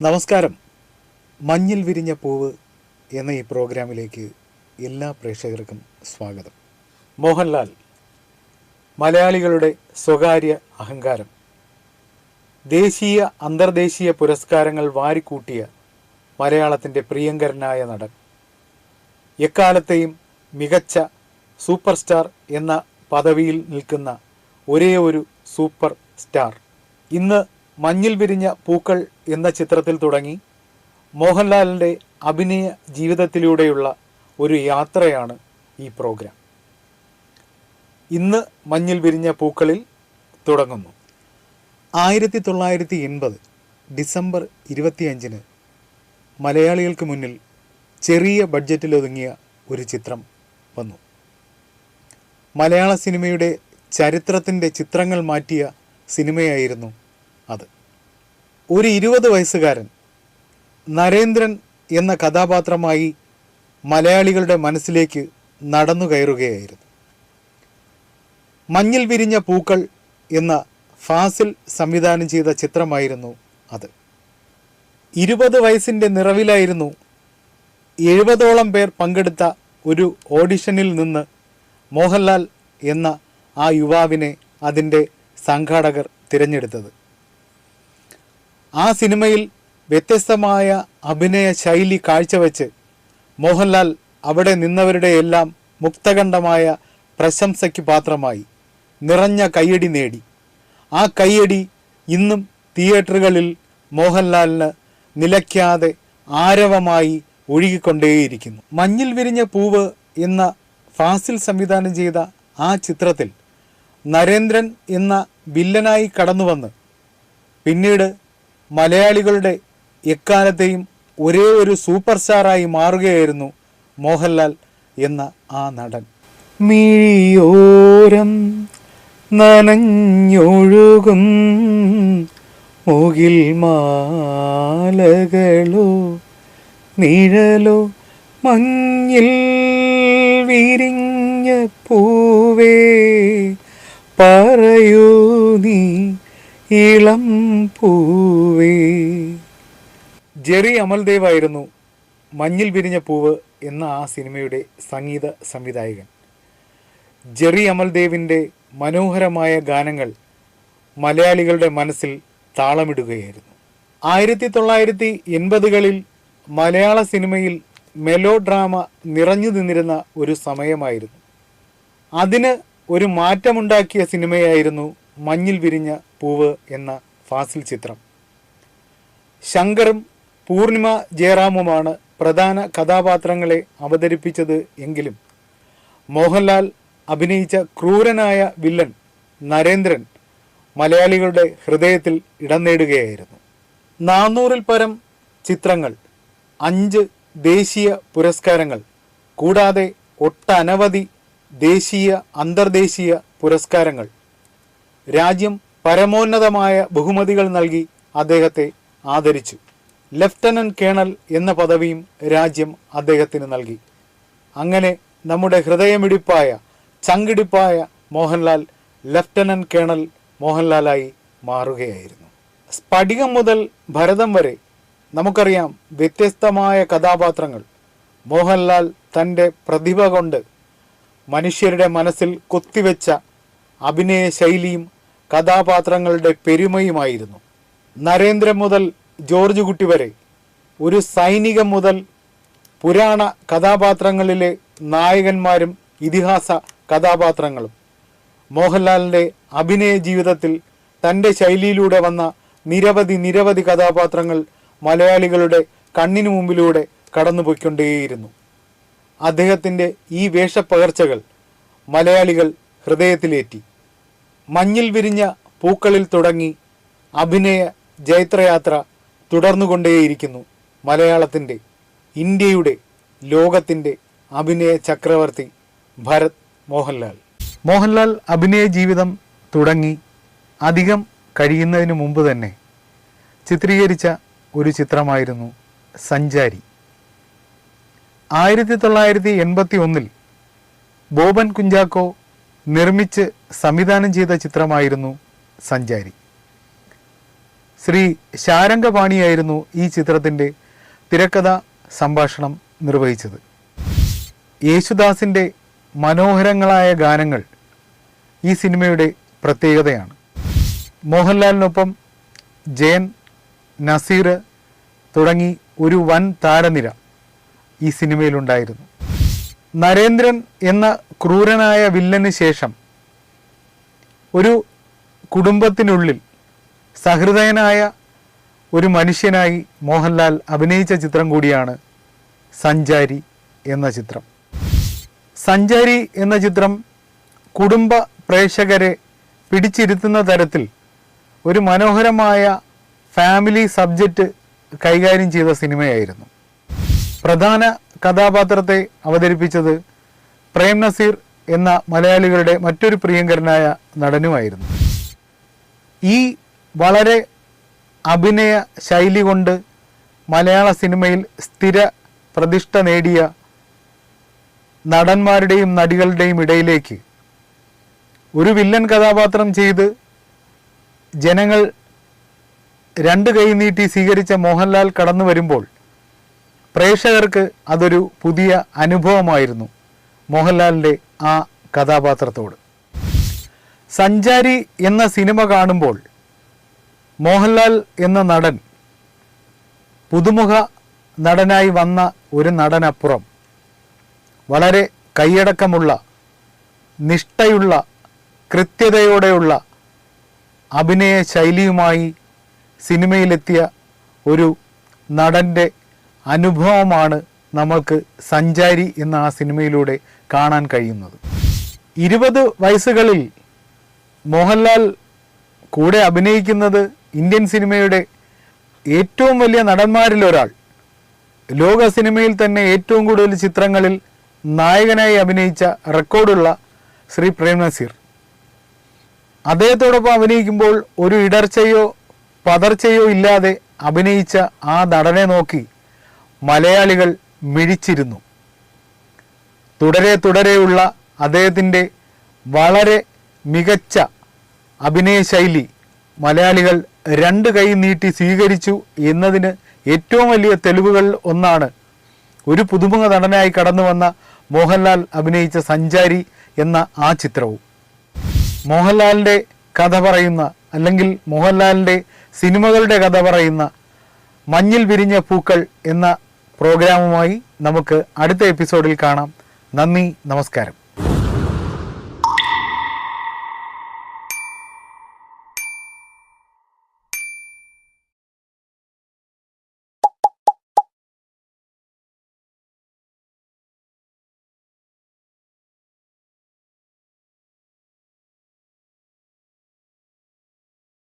നമസ്കാരം. മഞ്ഞിൽ വിരിഞ്ഞ പൂവ് എന്ന ഈ പ്രോഗ്രാമിലേക്ക് എല്ലാ പ്രേക്ഷകർക്കും സ്വാഗതം. മോഹൻലാൽ മലയാളികളുടെ സ്വകാര്യ അഹങ്കാരം. ദേശീയ അന്തർദേശീയ പുരസ്കാരങ്ങൾ വാരിക്കൂട്ടിയ മലയാളത്തിൻ്റെ പ്രിയങ്കരനായ നടൻ. എക്കാലത്തെയും മികച്ച സൂപ്പർ സ്റ്റാർ എന്ന പദവിയിൽ നിൽക്കുന്ന ഒരേ ഒരു സൂപ്പർ സ്റ്റാർ. ഇന്ന് മഞ്ഞിൽ വിരിഞ്ഞ പൂക്കൾ എന്ന ചിത്രത്തിൽ തുടങ്ങി മോഹൻലാലിൻ്റെ അഭിനയ ജീവിതത്തിലൂടെയുള്ള ഒരു യാത്രയാണ് ഈ പ്രോഗ്രാം. ഇന്ന് മഞ്ഞിൽ വിരിഞ്ഞ പൂക്കളിൽ തുടങ്ങുന്നു. 1980 ഡിസംബർ 25 മലയാളികൾക്ക് മുന്നിൽ ചെറിയ ബഡ്ജറ്റിലൊതുങ്ങിയ ഒരു ചിത്രം വന്നു. മലയാള സിനിമയുടെ ചരിത്രത്തിൻ്റെ ചിത്രങ്ങൾ മാറ്റിയ സിനിമയായിരുന്നു അത്. ഒരു 20 വയസ്സുകാരൻ നരേന്ദ്രൻ എന്ന കഥാപാത്രമായി മലയാളികളുടെ മനസ്സിലേക്ക് നടന്നു കയറുകയായിരുന്നു. മഞ്ഞിൽ വിരിഞ്ഞ പൂക്കൾ എന്ന ഫാസിൽ സംവിധാനം ചെയ്ത ചിത്രമായിരുന്നു അത്. 20 വയസ്സിൻ്റെ നിറവിലായിരുന്നു 70ഓളം പേർ പങ്കെടുത്ത ഒരു ഓഡിഷനിൽ നിന്ന് മോഹൻലാൽ എന്ന ആ യുവാവിനെ അതിൻ്റെ സംഘാടകർ തിരഞ്ഞെടുത്തത്. ആ സിനിമയിൽ വ്യത്യസ്തമായ അഭിനയ ശൈലി കാഴ്ചവെച്ച് മോഹൻലാൽ അവിടെ നിന്നവരുടെ എല്ലാം മുക്തകണ്ഠമായ പ്രശംസയ്ക്ക് പാത്രമായി നിറഞ്ഞ കയ്യടി നേടി. ആ കയ്യടി ഇന്നും തിയേറ്ററുകളിൽ മോഹൻലാലിന് നിലയ്ക്കാതെ ആരവമായി ഒഴുകിക്കൊണ്ടേയിരിക്കുന്നു. മഞ്ഞിൽ വിരിഞ്ഞ പൂവ് എന്ന ഫാസിൽ സംവിധാനം ചെയ്ത ആ ചിത്രത്തിൽ നരേന്ദ്രൻ എന്ന വില്ലനായി കടന്നുവന്ന് പിന്നീട് മലയാളികളുടെ എക്കാലത്തെയും ഒരേ ഒരു സൂപ്പർ സ്റ്റാറായി മാറുകയായിരുന്നു മോഹൻലാൽ എന്ന ആ നടൻ. മിഴിയോരം നനഞ്ഞൊഴുകും മുകിൽ മാലകളോ നിഴലോ മഞ്ഞിൽ വിരിഞ്ഞ പൂവേ പറയൂ നീ ഇളം പൂവേ. ജെറി അമൽദേവ് ആയിരുന്നു മഞ്ഞിൽ വിരിഞ്ഞ പൂവ് എന്ന ആ സിനിമയുടെ സംഗീത സംവിധായകൻ. ജെറി അമൽദേവിൻ്റെ മനോഹരമായ ഗാനങ്ങൾ മലയാളികളുടെ മനസ്സിൽ താളമിടുകയായിരുന്നു. 1980കളിൽ മലയാള സിനിമയിൽ മെലോ ഡ്രാമ നിറഞ്ഞു നിന്നിരുന്ന ഒരു സമയമായിരുന്നു. അതിന് ഒരു മാറ്റമുണ്ടാക്കിയ സിനിമയായിരുന്നു മഞ്ഞിൽ വിരിഞ്ഞ പൂവ് എന്ന ഫാസിൽ ചിത്രം. ശങ്കറും പൂർണിമ ജയറാമുമാണ് പ്രധാന കഥാപാത്രങ്ങളെ അവതരിപ്പിച്ചത് എങ്കിലും മോഹൻലാൽ അഭിനയിച്ച ക്രൂരനായ വില്ലൻ നരേന്ദ്രൻ മലയാളികളുടെ ഹൃദയത്തിൽ ഇടം നേടുകയായിരുന്നു. 400-ൽ പരം ചിത്രങ്ങൾ, 5 ദേശീയ പുരസ്കാരങ്ങൾ കൂടാതെ ഒട്ടനവധി ദേശീയ അന്തർദേശീയ പുരസ്കാരങ്ങൾ. രാജ്യം പരമോന്നതമായ ബഹുമതികൾ നൽകി അദ്ദേഹത്തെ ആദരിച്ചു. ലഫ്റ്റനന്റ് കേണൽ എന്ന പദവിയും രാജ്യം അദ്ദേഹത്തിന് നൽകി. അങ്ങനെ നമ്മുടെ ഹൃദയമിടിപ്പായ ചങ്കിടിപ്പായ മോഹൻലാൽ ലഫ്റ്റനന്റ് കേണൽ മോഹൻലാലായി മാറുകയായിരുന്നു. സ്ഫടികം മുതൽ ഭരതം വരെ നമുക്കറിയാം വ്യത്യസ്തമായ കഥാപാത്രങ്ങൾ. മോഹൻലാൽ തൻ്റെ പ്രതിഭ കൊണ്ട് മനുഷ്യരുടെ മനസ്സിൽ കൊത്തിവെച്ച അഭിനയ ശൈലിയും കഥാപാത്രങ്ങളുടെ പെരുമയുമായിരുന്നു. നരേന്ദ്രൻ മുതൽ ജോർജ് കുട്ടി വരെ, ഒരു സൈനികം മുതൽ പുരാണ കഥാപാത്രങ്ങളിലെ നായകന്മാരും ഇതിഹാസ കഥാപാത്രങ്ങളും. മോഹൻലാലിൻ്റെ അഭിനയ ജീവിതത്തിൽ തൻ്റെ ശൈലിയിലൂടെ വന്ന നിരവധി കഥാപാത്രങ്ങൾ മലയാളികളുടെ കണ്ണിനു മുമ്പിലൂടെ കടന്നുപോയിക്കൊണ്ടേയിരുന്നു. അദ്ദേഹത്തിൻ്റെ ഈ വേഷപ്പകർച്ചകൾ മലയാളികൾ ഹൃദയത്തിലേറ്റി. മഞ്ഞിൽ വിരിഞ്ഞ പൂക്കളിൽ തുടങ്ങി അഭിനയ ജൈത്രയാത്ര തുടർന്നുകൊണ്ടേയിരിക്കുന്നു മലയാളത്തിൻ്റെ, ഇന്ത്യയുടെ, ലോകത്തിൻ്റെ അഭിനയ ചക്രവർത്തി ഭരത് മോഹൻലാൽ. മോഹൻലാൽ അഭിനയ ജീവിതം തുടങ്ങി അധികം കഴിയുന്നതിന് മുമ്പ് തന്നെ ചിത്രീകരിച്ച ഒരു ചിത്രമായിരുന്നു സഞ്ചാരി. 1981 ബോബൻ കുഞ്ചാക്കോ നിർമ്മിച്ച് സംവിധാനം ചെയ്ത ചിത്രമായിരുന്നു സഞ്ചാരി. ശ്രീ ശാരംഗപാണിയായിരുന്നു ഈ ചിത്രത്തിൻ്റെ തിരക്കഥ സംഭാഷണം നിർവഹിച്ചത്. യേശുദാസിൻ്റെ മനോഹരങ്ങളായ ഗാനങ്ങൾ ഈ സിനിമയുടെ പ്രത്യേകതയാണ്. മോഹൻലാലിനൊപ്പം ജയൻ, നസീർ തുടങ്ങി ഒരു വൻ താരനിര ഈ സിനിമയിലുണ്ടായിരുന്നു. നരേന്ദ്രൻ എന്ന ക്രൂരനായ വില്ലന് ശേഷം ഒരു കുടുംബത്തിനുള്ളിൽ സഹൃദയനായ ഒരു മനുഷ്യനായി മോഹൻലാൽ അഭിനയിച്ച ചിത്രം കൂടിയാണ് സഞ്ചാരി എന്ന ചിത്രം. സഞ്ചാരി എന്ന ചിത്രം കുടുംബ പ്രേക്ഷകരെ പിടിച്ചിരുത്തുന്ന തരത്തിൽ ഒരു മനോഹരമായ ഫാമിലി സബ്ജക്റ്റ് കൈകാര്യം ചെയ്ത സിനിമയായിരുന്നു. പ്രധാന കഥാപാത്രത്തെ അവതരിപ്പിച്ചത് പ്രേം നസീർ എന്ന മലയാളികളുടെ മറ്റൊരു പ്രിയങ്കരനായ നടനുമായിരുന്നു. ഈ വളരെ അഭിനയ ശൈലി കൊണ്ട് മലയാള സിനിമയിൽ സ്ഥിര പ്രതിഷ്ഠ നേടിയ നടന്മാരുടെയും നടികളുടെയും ഇടയിലേക്ക് ഒരു വില്ലൻ കഥാപാത്രം ചെയ്ത് ജനങ്ങൾ രണ്ട് കൈ നീട്ടി സ്വീകരിച്ച മോഹൻലാൽ കടന്നു വരുമ്പോൾ പ്രേക്ഷകർക്ക് അതൊരു പുതിയ അനുഭവമായിരുന്നു മോഹൻലാലിൻ്റെ ആ കഥാപാത്രത്തോട്. സഞ്ചാരി എന്ന സിനിമ കാണുമ്പോൾ മോഹൻലാൽ എന്ന നടൻ പുതുമുഖ നടനായി വന്ന ഒരു നടനപ്പുറം വളരെ കൈയടക്കമുള്ള, നിഷ്ഠയുള്ള, കൃത്യതയോടെയുള്ള അഭിനയ ശൈലിയുമായി സിനിമയിലെത്തിയ ഒരു നടൻ്റെ അനുഭവമാണ് നമ്മൾക്ക് സഞ്ചാരി എന്ന ആ സിനിമയിലൂടെ കാണാൻ കഴിയുന്നത്. 20 വയസ്സുകളിൽ മോഹൻലാൽ കൂടെ അഭിനയിക്കുന്നത് ഇന്ത്യൻ സിനിമയുടെ ഏറ്റവും വലിയ നടന്മാരിലൊരാൾ, ലോക സിനിമയിൽ തന്നെ ഏറ്റവും കൂടുതൽ ചിത്രങ്ങളിൽ നായകനായി അഭിനയിച്ച റെക്കോർഡുള്ള ശ്രീ പ്രേം നസീർ. അദ്ദേഹത്തോടൊപ്പം അഭിനയിക്കുമ്പോൾ ഒരു ഇടർച്ചയോ പതർച്ചയോ ഇല്ലാതെ അഭിനയിച്ച ആ നടനെ നോക്കി മലയാളികൾ മിഴിച്ചിരുന്നു. തുടരെ തുടരെയുള്ള അദ്ദേഹത്തിൻ്റെ വളരെ മികച്ച അഭിനയ ശൈലി മലയാളികൾ രണ്ട് കൈ നീട്ടി സ്വീകരിച്ചു എന്നതിന് ഏറ്റവും വലിയ തെളിവുകൾ ഒന്നാണ് ഒരു പുതുമുഖ നടനായി കടന്നു വന്ന മോഹൻലാൽ അഭിനയിച്ച സഞ്ചാരി എന്ന ആ ചിത്രവും. മോഹൻലാലിൻ്റെ കഥ പറയുന്ന, അല്ലെങ്കിൽ മോഹൻലാലിൻ്റെ സിനിമകളുടെ കഥ പറയുന്ന മഞ്ഞിൽ വിരിഞ്ഞ പൂക്കൾ എന്ന പ്രോഗ്രാമുമായി നമുക്ക് അടുത്ത എപ്പിസോഡിൽ കാണാം. നന്ദി, നമസ്കാരം.